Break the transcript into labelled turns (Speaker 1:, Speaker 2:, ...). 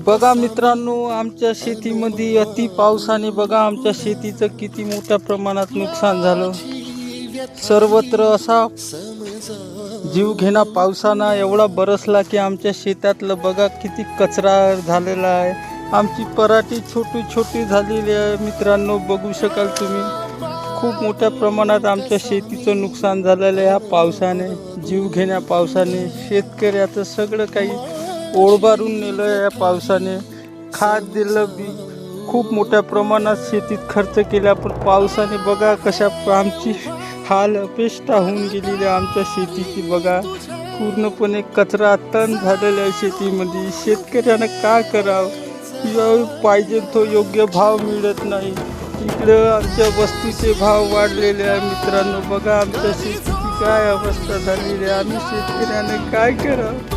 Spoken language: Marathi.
Speaker 1: बघा मित्रांनो, आमच्या शेतीमध्ये अति पावसाने बघा आमच्या शेतीचं किती मोठ्या प्रमाणात नुकसान झालं। सर्वत्र असा जीवघेणा पावसानं एवढा बरसला की आमच्या शेतातलं बघा किती कचरा झालेला आहे। आमची पराठी छोटी छोटी झालेली आहे मित्रांनो, बघू शकाल तुम्ही। खूप मोठ्या प्रमाणात आमच्या शेतीचं नुकसान झालेलं आहे या पावसाने, जीवघेण्या पावसाने। शेतकऱ्याचं सगळं काही ओढबारून नेलं या पावसाने। खाद दिलं बी खूप मोठ्या प्रमाणात शेतीत खर्च केला, पण पावसाने बघा कशा आमची हाल अपेष्टा होऊन गेलेली आमच्या शेतीची। बघा पूर्णपणे कचरा तण झालेला आहे शेतीमध्ये। शेतकऱ्यानं काय करावं, पाहिजे तो योग्य भाव मिळत नाही। इकडं आमच्या वस्तूचे भाव वाढलेले आहे मित्रांनो। बघा आमच्या शेतीची काय अवस्था झालेली आहे, आम्ही शेतकऱ्यानं काय करावं।